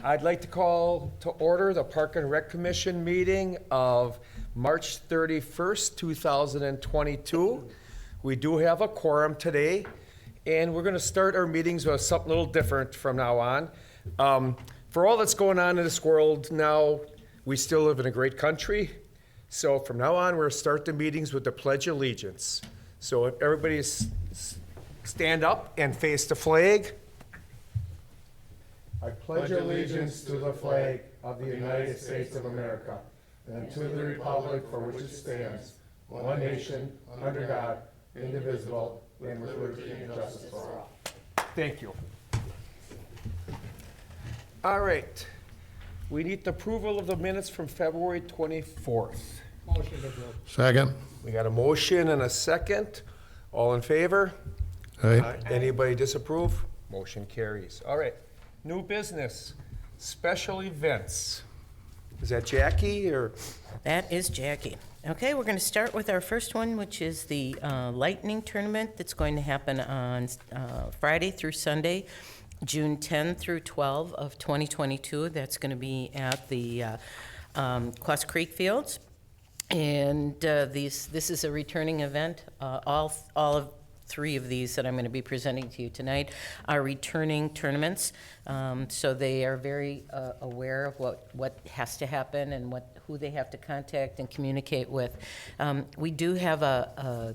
I'd like to call to order the Park and Rec Commission meeting of March 31st, 2022. We do have a quorum today, and we're going to start our meetings with something a little different from now on. For all that's going on in this world now, we still live in a great country. So from now on, we're going to start the meetings with the Pledge of Allegiance. So if everybody stand up and face the flag. I pledge allegiance to the flag of the United States of America and to the republic for which it stands, one nation, under God, indivisible, and with liberty and justice for all. Thank you. All right. We need the approval of the minutes from February 24th. Motion to approve. Second. We got a motion and a second. All in favor? Aye. Anybody disapprove? Motion carries. All right. New business, special events. Is that Jackie or? That is Jackie. Okay, we're going to start with our first one, which is the lightning tournament that's going to happen on Friday through Sunday, June 10 through 12 of 2022. That's going to be at the Quas Creek Fields. And this is a returning event. All of three of these that I'm going to be presenting to you tonight are returning tournaments. So they are very aware of what has to happen and who they have to contact and communicate with. We do have a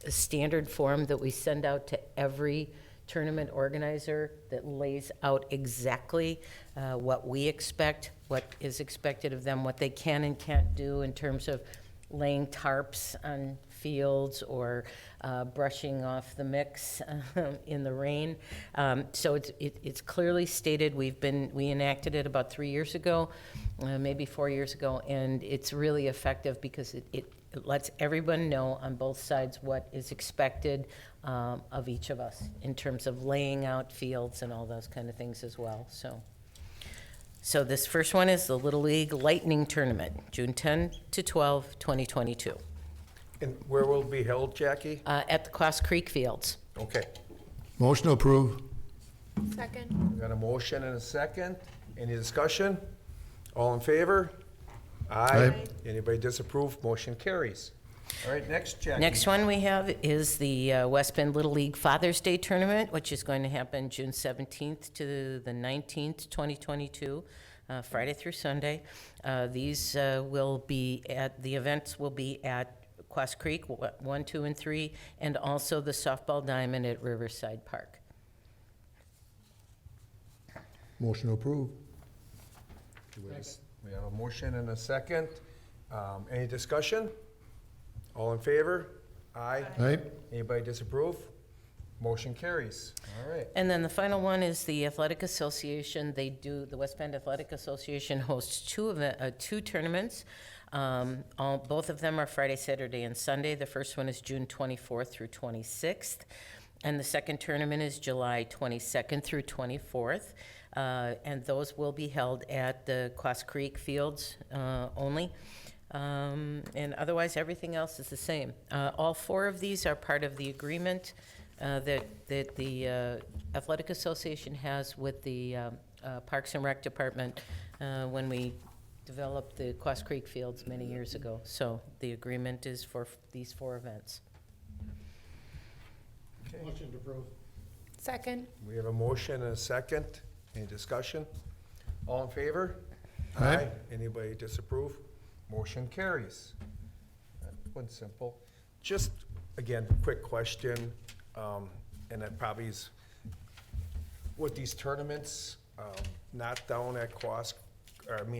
standard form that we send out to every tournament organizer that lays out exactly what we expect, what is expected of them, what they can and can't do in terms of laying tarps on fields or brushing off the mix in the rain. So it's clearly stated. We enacted it about 3 years ago, maybe 4 years ago, and it's really effective because it lets everyone know on both sides what is expected of each of us in terms of laying out fields and all those kind of things as well. So this first one is the Little League Lightning Tournament, June 10 to 12, 2022. And where will it be held, Jackie? At the Quas Creek Fields. Okay. Motion to approve. Second. We got a motion and a second. Any discussion? All in favor? Aye. Anybody disapprove? Motion carries. All right, next, Jackie. Next one we have is the West Bend Little League Father's Day Tournament, which is going to happen June 17th to the 19th, 2022, Friday through Sunday. These will be the events will be at Quas Creek 1, 2, and 3, and also the softball diamond at Riverside Park. Motion to approve. We have a motion and a second. Any discussion? All in favor? Aye. Aye. Anybody disapprove? Motion carries. All right. And then the final one is the Athletic Association. The West Bend Athletic Association hosts two tournaments. Both of them are Friday, Saturday, and Sunday. The first one is June 24th through 26th. And the second tournament is July 22nd through 24th. And those will be held at the Quas Creek Fields only. And otherwise, everything else is the same. All four of these are part of the agreement that the Athletic Association has with the Parks and Rec Department when we developed the Quas Creek Fields many years ago. So the agreement is for these four events. Okay. Motion to approve. Second. We have a motion and a second. Any discussion? All in favor? Aye. Anybody disapprove? Motion carries. That one's simple. Just, again, quick question, and that probably is, with these tournaments, not down at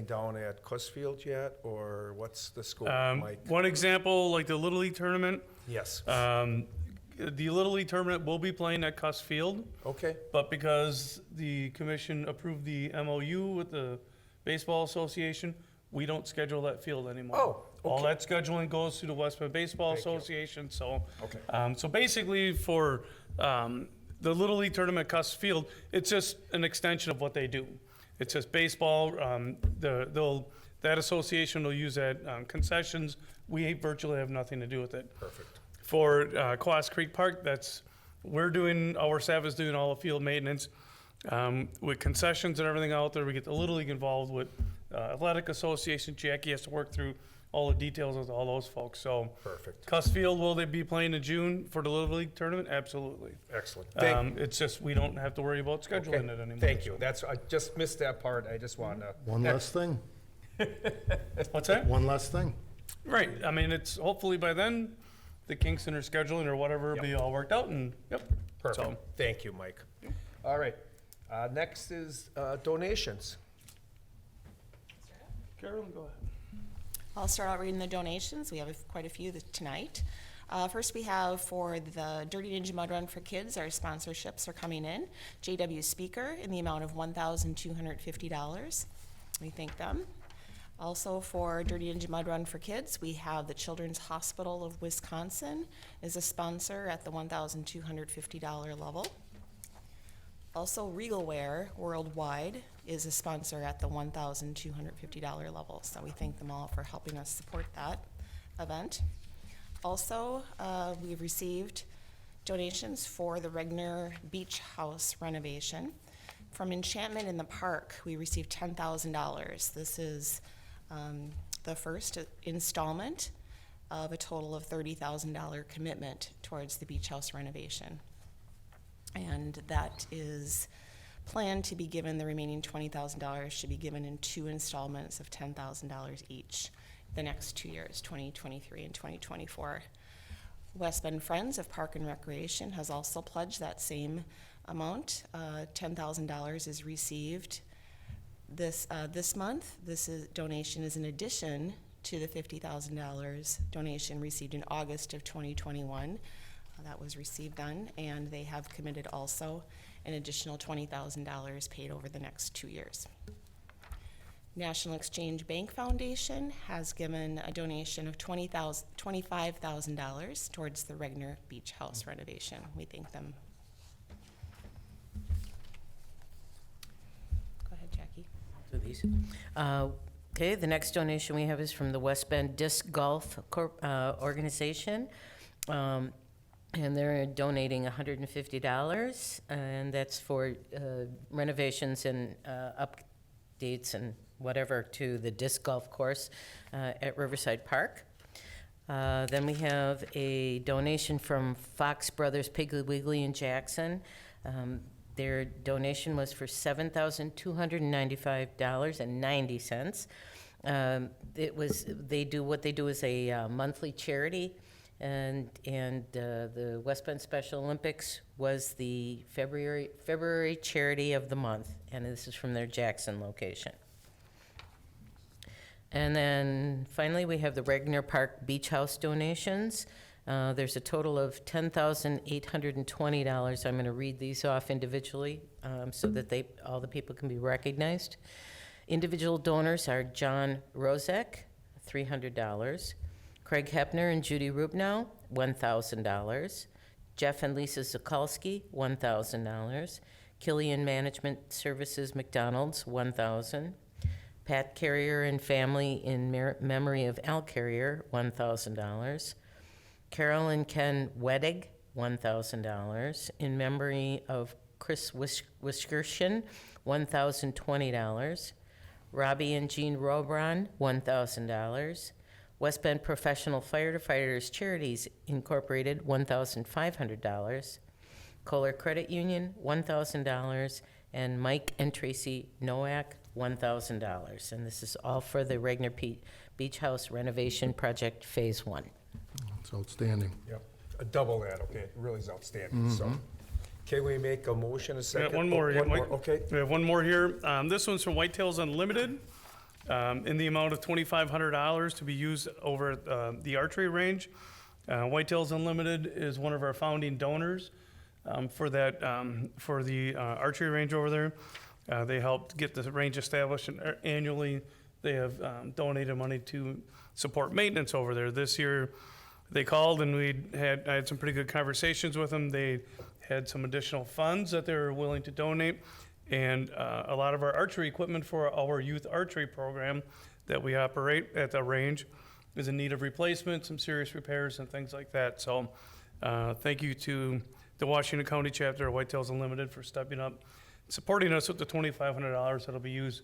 down at Cussfield yet, or what's the scope like? One example, like the Little League tournament, Yes. the Little League tournament will be playing at Cuss Field, Okay, but because the commission approved the MOU with the Baseball Association, we don't schedule that field anymore. Oh, All okay. that scheduling goes to the West Bend Baseball Thank you. Association, so. Okay. So basically for the Little League tournament at Cuss Field, it's just an extension of what they do. It's just baseball, that association will use that concessions. We virtually have nothing to do with it. perfect. For Quas Creek Park, our staff is doing all the field maintenance. With concessions and everything out there, we get the Little League involved with Athletic Association. Jackie has to work through all the details with all those folks, so. Perfect. Cuss Field, will they be playing in June for the Little League tournament? Absolutely. Excellent. It's just, we don't have to worry about scheduling it anymore. Thank you. I just missed that part. I just wanted to. One less thing, What's that? one less thing. Right, I mean, it's hopefully by then, the kinks in their scheduling or whatever will be all worked out, and, yep. Perfect. So, Thank you, Mike. All right. Next is donations. Carolyn, go ahead. I'll start out reading the donations. We have quite a few tonight. First, we have for the Dirty Ninja Mud Run for Kids, our sponsorships are coming in. JW Speaker in the amount of $1,250. We thank them. Also for Dirty Ninja Mud Run for Kids, we have the Children's Hospital of Wisconsin is a sponsor at the $1,250 level. Also, Regal Wear Worldwide is a sponsor at the $1,250 level, so we thank them all for helping us support that event. Also, we've received donations for the Regner Beach House renovation. From Enchantment in the Park, we received $10,000. This is the first installment of a total of $30,000 commitment towards the beach house renovation. And that is planned to be given, the remaining $20,000 should be given in 2 installments of $10,000 each, the next 2 years, 2023 and 2024. West Bend Friends of Park and Recreation has also pledged that same amount. $10,000 is received this month. Donation is in addition to the $50,000 donation received in August of 2021. That was received then, and they have committed also an additional $20,000 paid over the next 2 years. National Exchange Bank Foundation has given a donation of $25,000 towards the Regner Beach House renovation. We thank them. Go ahead, Jackie. Do these. Okay, the next donation we have is from the West Bend Disc Golf Organization. And they're donating $150, and that's for renovations and updates and whatever to the disc golf course at Riverside Park. Then we have a donation from Fox Brothers Piggly Wiggly in Jackson. Their donation was for $7,295.90. What they do is a monthly charity. And the West Bend Special Olympics was the February charity of the month, and this is from their Jackson location. And then finally, we have the Regner Park Beach House donations. There's a total of $10,820. I'm going to read these off individually so that all the people can be recognized. Individual donors are John Rozek, $300. Craig Hepner and Judy Rubnow, $1,000. Jeff and Lisa Zukalski, $1,000. Killian Management Services McDonald's, $1,000. Pat Carrier and family in memory of Al Carrier, $1,000. Carol and Ken Wedig, $1,000. In memory of Chris Wiskerson, $1,020. Robbie and Jean Robron, $1,000. West Bend Professional Firefighters Charities Incorporated, $1,500. Kohler Credit Union, $1,000. And Mike and Tracy Nowak, $1,000. And this is all for the Regner Beach House renovation project, Phase 1. It's outstanding. Yep. Double that, okay. It really is outstanding, so. Can we make a motion a second? One more, One more, Mike. okay. We have one more here. This one's from Whitetails Unlimited, in the amount of $2,500 to be used over at the archery range. Whitetails Unlimited is one of our founding donors for that, for the archery range over there. They helped get the range established, and annually they have donated money to support maintenance over there. This year they called and I had some pretty good conversations with them. They had some additional funds that they were willing to donate, and a lot of our archery equipment for our youth archery program that we operate at the range is in need of replacement, some serious repairs and things like that. So thank you to the Washington County chapter of Whitetails Unlimited for stepping up supporting us with the $2,500 that'll be used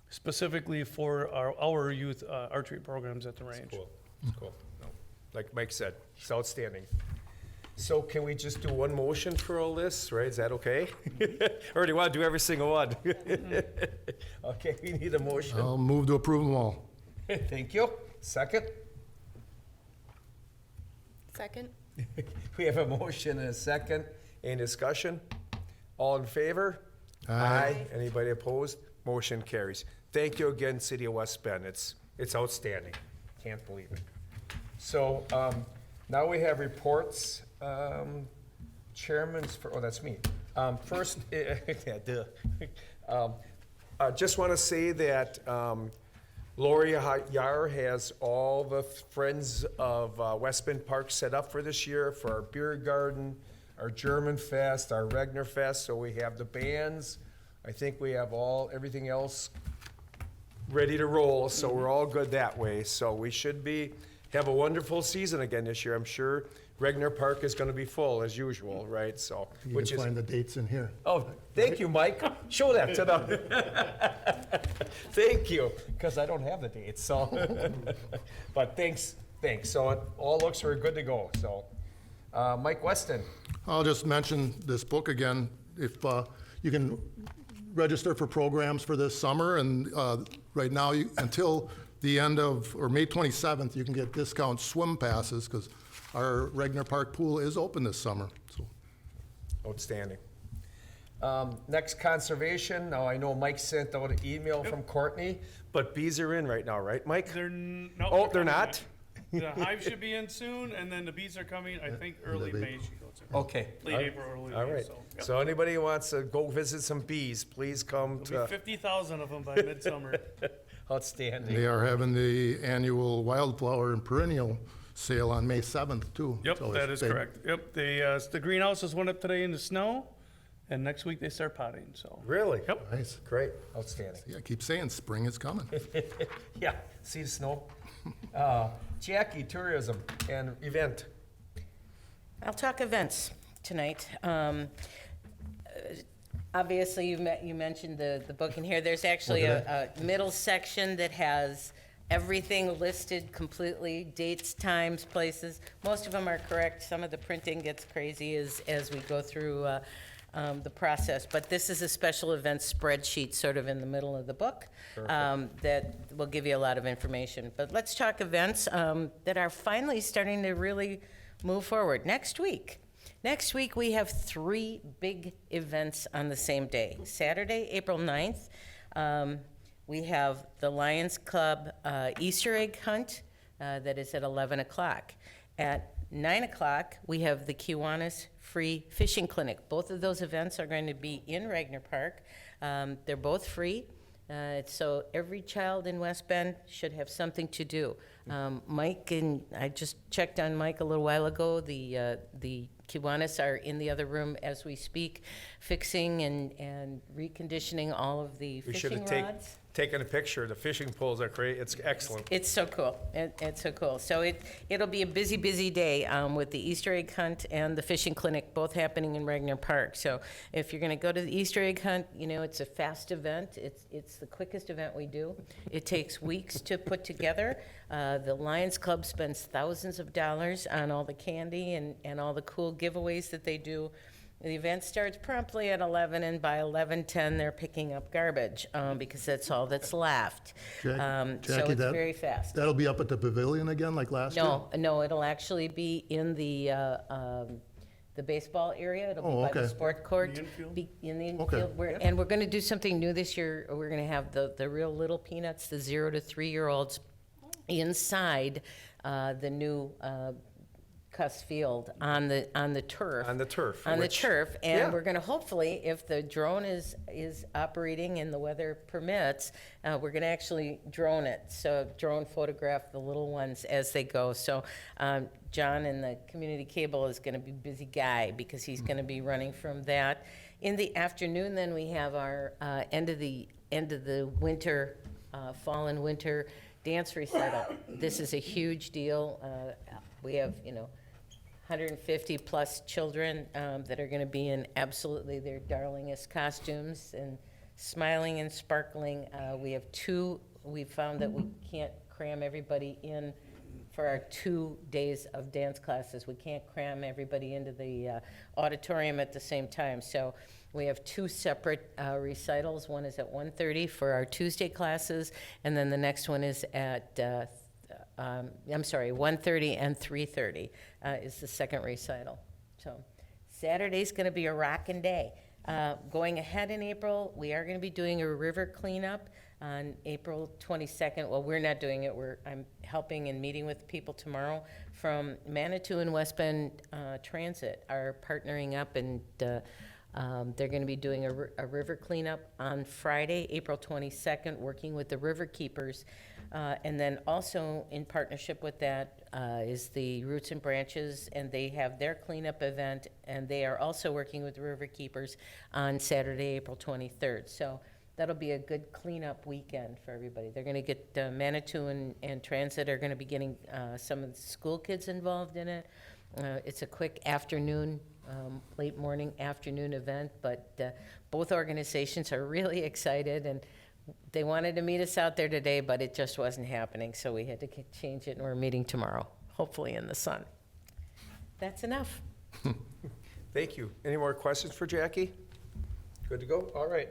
specifically for our youth archery programs at the range. Cool, cool. No, like Mike said, it's outstanding. So can we just do one motion for all this, right? Is that okay? Or do you want to do every single one? Okay, we need a motion. I'll move to approve them all. Thank you. Second? Second. We have a motion and a second. Any discussion? All in favor? Aye. Anybody opposed? Motion carries. Thank you again, City of West Bend. It's outstanding. Can't believe it. So, now we have reports. Chairman's, oh, that's me. First, yeah, duh. I just want to say that Lori Yar has all the Friends of West Bend Park set up for this year for our beer garden, our German Fest, our Regner Fest. So we have the bands. I think we have everything else ready to roll. So we're all good that way. So we should have a wonderful season again this year. I'm sure Regner Park is going to be full as usual, right? So, You which can is. find the dates in here. Oh, thank you, Mike. Show that to them. Thank you, because I don't have the dates, so. But thanks. So it all looks very good to go, so. Mike Weston, I'll just mention this book again. If you can register for programs for this summer, and right now, until the end of, or May 27th, you can get discount swim passes, because our Regner Park pool is open this summer, so. outstanding. Next, conservation. Now, I know Mike sent out an email from Courtney, but bees are in right now, right, Mike? No, Oh, they're coming not? in. The hive should be in soon, and then the bees are coming, I think, early Late May April. she goes in. Okay. Late April, early All May, right. so. Yep. So anybody who wants to go visit some bees, please come There'll be to 50,000 of them by midsummer. outstanding. They are having the annual wildflower and perennial sale on May 7th, too. Yep, So that is they- correct. Yep, the greenhouses went up today in the snow, and next week they start potting, so. Really? Yep. Nice. Great, outstanding. Yeah, I keep saying spring is coming. Yeah, see the snow? Jackie, tourism and event. I'll talk events tonight. Obviously, you mentioned the book in here. There's actually a middle section that has everything listed completely, dates, times, places. Most of them are correct. Some of the printing gets crazy as we go through the process. But this is a special events spreadsheet sort of in the middle of the book that will give you a lot of information. But let's talk events that are finally starting to really move forward. Next week, we have 3 big events on the same day. Saturday, April 9th, we have the Lions Club Easter egg hunt that is at 11 o'clock. At 9 o'clock, we have the Kiwanis Free Fishing Clinic. Both of those events are going to be in Regner Park. They're both free. So every child in West Bend should have something to do. Mike, and I just checked on Mike a little while ago. The Kiwanis are in the other room as we speak, fixing and reconditioning all of the We should fishing have rods. taken a picture. The fishing poles are great. It's excellent. It's so cool. It's so cool. So it'll be a busy, busy day with the Easter egg hunt and the fishing clinic, both happening in Regner Park. So if you're going to go to the Easter egg hunt, it's a fast event. It's the quickest event we do. It takes weeks to put together. The Lions Club spends thousands of dollars on all the candy and all the cool giveaways that they do. The event starts promptly at 11, and by 11:10, they're picking up garbage because that's all that's left. So Jackie, it's very fast. That'll be up at the pavilion again, like last year? No, it'll actually be in the baseball area. It'll be Oh, by the okay. sport court. The infield? In the Okay. infield. And we're going to do something new this year. We're going to have the real little peanuts, the 0 to 3-year-olds, inside the new Cuss Field on the turf. On the turf. On the which- turf, Yeah. and we're going to hopefully, if the drone is operating and the weather permits, we're going to actually drone it. So drone photograph the little ones as they go. So John in the community cable is going to be a busy guy because he's going to be running from that. In the afternoon, then we have our end of the winter, fall and winter dance recital. This is a huge deal. We have, 150-plus children that are going to be in absolutely their darlingest costumes and smiling and sparkling. We found that we can't cram everybody in for our 2 days of dance classes. We can't cram everybody into the auditorium at the same time. So we have 2 separate recitals. One is at 1:30 for our Tuesday classes, and then the next one is at 1:30 and 3:30 is the second recital. So Saturday's going to be a rockin' day. Going ahead in April, we are going to be doing a river cleanup on April 22nd. Well, we're not doing it. I'm helping and meeting with people tomorrow from Manitou and West Bend Transit are partnering up, and they're going to be doing a river cleanup on Friday, April 22nd, working with the river keepers. And then also in partnership with that is the Roots and Branches, and they have their cleanup event, and they are also working with the river keepers on Saturday, April 23rd. So that'll be a good cleanup weekend for everybody. They're going to get Manitou and Transit are going to be getting some of the school kids involved in it. It's a quick afternoon, late morning, afternoon event, but both organizations are really excited, and they wanted to meet us out there today, but it just wasn't happening, so we had to change it, and we're meeting tomorrow, hopefully in the sun. That's enough. Thank you. Any more questions for Jackie? Good to go? All right.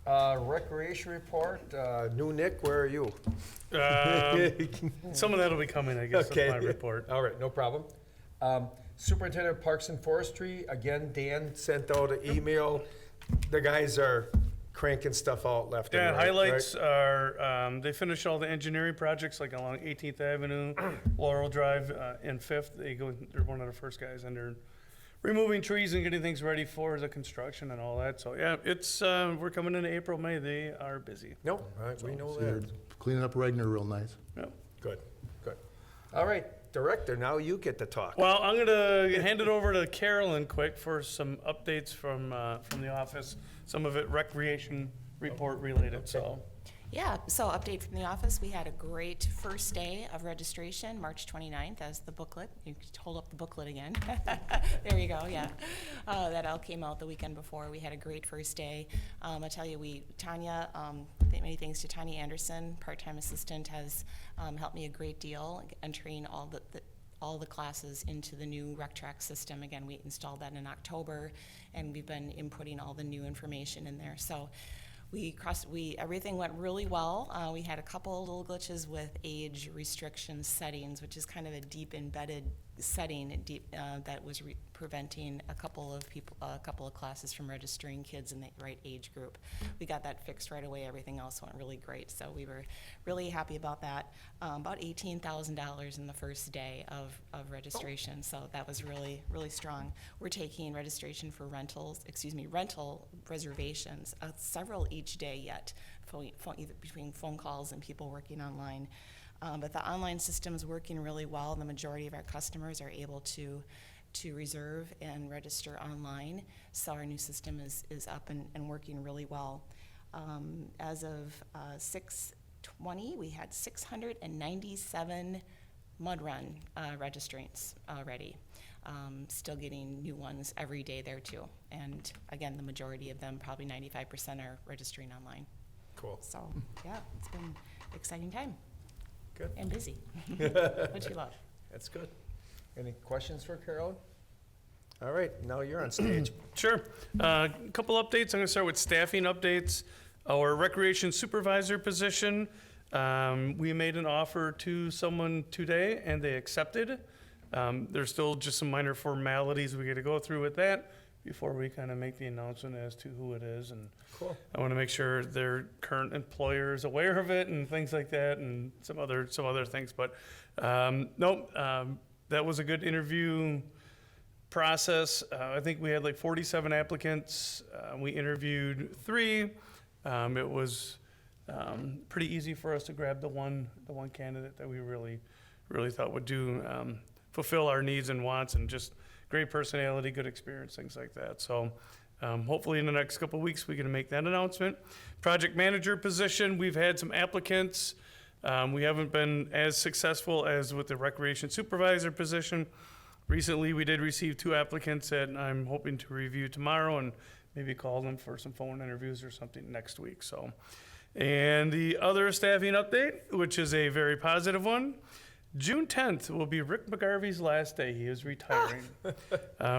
Recreation report, new Nick, where are you? Some of that'll be coming, I guess, with my report. All right, no problem. Superintendent of Parks and Forestry, again, Dan sent out an email. The guys are cranking stuff out left and Yeah, right. highlights are, they finished all the engineering projects, like along 18th Avenue, Laurel Drive, and 5th. They're one of the first guys, and they're removing trees and getting things ready for the construction and all that. So, yeah, it's, we're coming into April, May. They are busy. No, all right, we know So you're that. cleaning up Regner real nice. Yep. Good, good. All right, Director, now you get to talk. Well, I'm gonna hand it over to Carolyn quick for some updates from the office. Some of it recreation report related, so. Yeah, so update from the office, we had a great first day of registration, March 29th, as the booklet, you could hold up the booklet again. There you go, yeah. That all came out the weekend before. We had a great first day. I tell you, Tanya, many thanks to Tanya Anderson, part-time assistant, has helped me a great deal entering all the classes into the new RecTrack system. Again, we installed that in October, and we've been inputting all the new information in there. So everything went really well. We had a couple little glitches with age restriction settings, which is kind of a deep embedded setting that was preventing a couple of classes from registering kids in the right age group. We got that fixed right away. Everything else went really great, so we were really happy about that. About $18,000 in the first day of registration, so that was really, really strong. We're taking registration for rental reservations, several each day yet, either between phone calls and people working online. But the online system is working really well. The majority of our customers are able to reserve and register online. So our new system is up and working really well. As of 6/20, we had 697 mud run registrants already. Still getting new ones every day there too. And again, the majority of them, probably 95%, are registering online. Cool. So yeah, it's been an exciting time. Good. And busy, which we love. That's good. Any questions for Carolyn? All right, now you're on stage. Sure. A couple updates. I'm going to start with staffing updates. Our recreation supervisor position, we made an offer to someone today, and they accepted. There's still just some minor formalities we got to go through with that before we kind of make the announcement as to who it is. And Cool. I want to make sure their current employer is aware of it and things like that, and some other things. But that was a good interview process. I think we had like 47 applicants. We interviewed 3. It was pretty easy for us to grab the one candidate that we really thought would fulfill our needs and wants, and just great personality, good experience, things like that. So hopefully in the next couple of weeks we can make that announcement. Project manager position, we've had some applicants. We haven't been as successful as with the recreation supervisor position, recently we did receive 2 applicants that I'm hoping to review tomorrow and maybe call them for some phone interviews or something next week, so. And the other staffing update, which is a very positive one, June 10th will be Rick McGarvey's last day. He is retiring.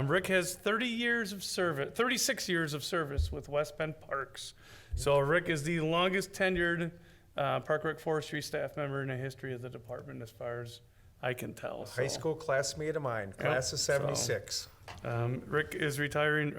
Rick has 36 years of service with West Bend Parks. So Rick is the longest tenured Park Rec Forestry staff member in the history of the department, as far as I can tell. High So, school classmate of mine, class of so- 76. Rick is retiring.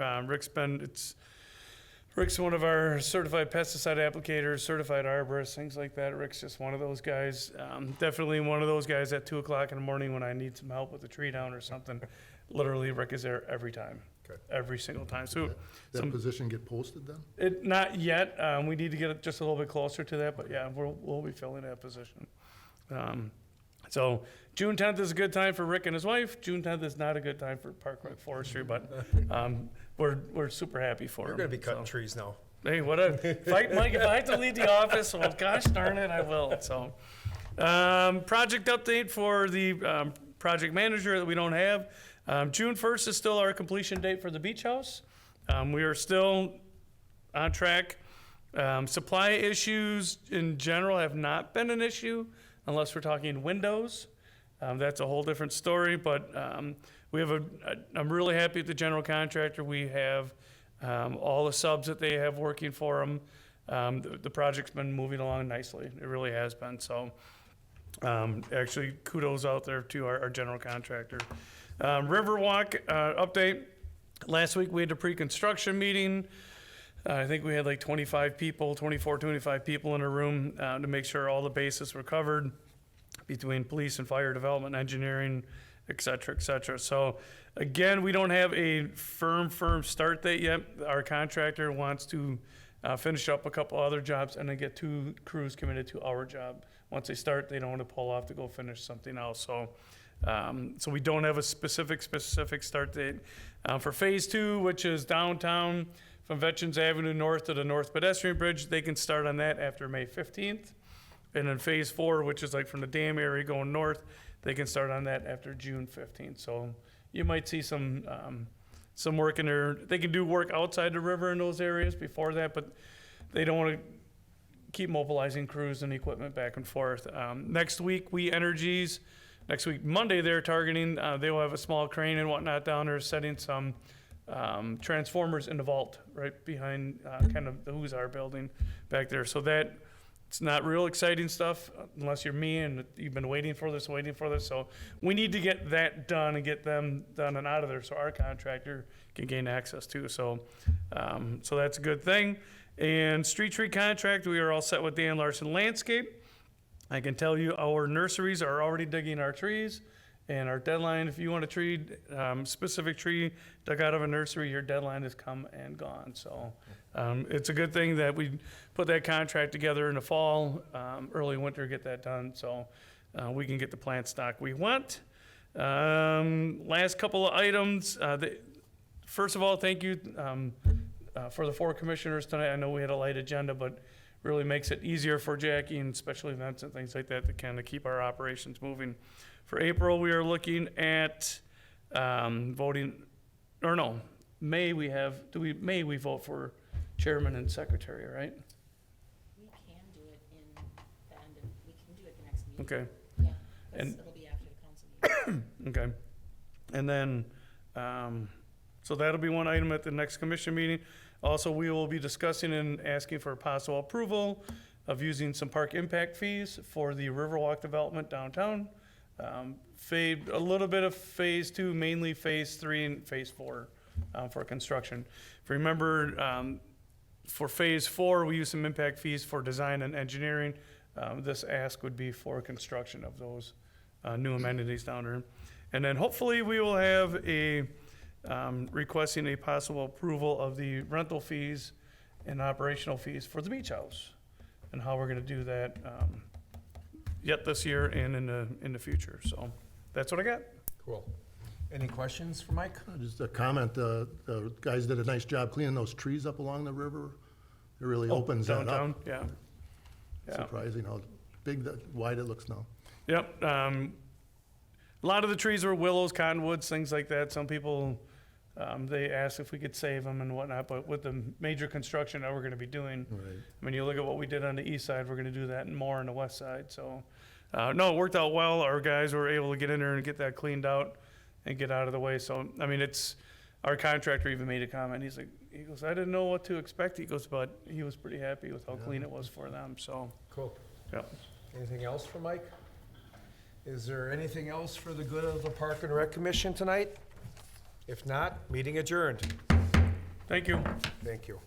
Rick's one of our certified pesticide applicators, certified arborists, things like that. Rick's just one of those guys. Definitely one of those guys at 2:00 in the morning when I need some help with a tree down or something. Literally, Rick is there every time, Good. every single time. So, That position get posted then? not yet. We need to get it just a little bit closer to that, but yeah, we'll be filling that position. So June 10th is a good time for Rick and his wife. June 10th is not a good time for Park Rec Forestry, but we're super happy for him. You're gonna be cutting so. trees now. Hey, Mike, if I have to leave the office, well, gosh darn it, I will, so. Project update for the project manager that we don't have. June 1st is still our completion date for the beach house. We are still on track. Supply issues in general have not been an issue, unless we're talking windows. That's a whole different story, but I'm really happy with the general contractor. We have all the subs that they have working for them. The project's been moving along nicely. It really has been. So actually, kudos out there to our general contractor. Riverwalk update. Last week we had a pre-construction meeting. I think we had like 25 people in a room to make sure all the bases were covered between police and fire development, engineering, et cetera, et cetera. So again, we don't have a firm start date yet. Our contractor wants to finish up a couple other jobs and then get 2 crews committed to our job. Once they start, they don't want to pull off to go finish something else. So we don't have a specific start date. For phase 2, which is downtown from Veterans Avenue north to the North Pedestrian Bridge, they can start on that after May 15th. And then phase 4, which is like from the dam area going north, they can start on that after June 15th. So you might see some work in there. They can do work outside the river in those areas before that, but they don't want to keep mobilizing crews and equipment back and forth. Next week, next week, Monday, they're targeting, they will have a small crane and whatnot down there setting some transformers in the vault right behind kind of the Who's Our building back there. So it's not real exciting stuff unless you're me and you've been waiting for this. So we need to get that done and get them done and out of there so our contractor can gain access to. So that's a good thing. And street tree contract, we are all set with Dan Larson Landscape. I can tell you our nurseries are already digging our trees. And our deadline, if you want a tree, specific tree dug out of a nursery, your deadline has come and gone. So it's a good thing that we put that contract together in the fall, early winter, get that done, so we can get the plant stock we want. Last couple of items. First of all, thank you for the 4 commissioners tonight. I know we had a light agenda, but really makes it easier for Jackie and special events and things like that to kind of keep our operations moving. For April, we are looking at May we vote for chairman and secretary, right? We can do it we can do it the next meeting. Okay, Yeah, And- it'll be after the council meeting. okay. And then, so that'll be one item at the next commission meeting. Also, we will be discussing and asking for possible approval of using some park impact fees for the Riverwalk development downtown. A little bit of phase 2, mainly phase 3 and phase 4 for construction. If you remember, for phase 4, we use some impact fees for design and engineering. This ask would be for construction of those new amenities down there. And then hopefully we will have requesting a possible approval of the rental fees and operational fees for the beach house and how we're going to do that yet this year and in the future. So that's what I got. Cool. Any questions for Mike? Just a comment, the guys did a nice job cleaning those trees up along the river. It really opens that Downtown, up. yeah. Yeah. Surprising how wide it looks now. Yep. A lot of the trees were willows, cottonwoods, things like that. Some people, they asked if we could save them and whatnot, but with the major construction that we're gonna be doing, I mean, you look at what we did on the east side, we're gonna do that and more on the west side, so. No, it worked out well. Our guys were able to get in there and get that cleaned out and get out of the way, so, I mean, our contractor even made a comment. He goes, I didn't know what to expect. He goes, but he was pretty happy with how clean it was for them, so, Cool. yeah. Anything else for Mike? Is there anything else for the good of the Park and Rec Commission tonight? If not, meeting adjourned. Thank you. Thank you.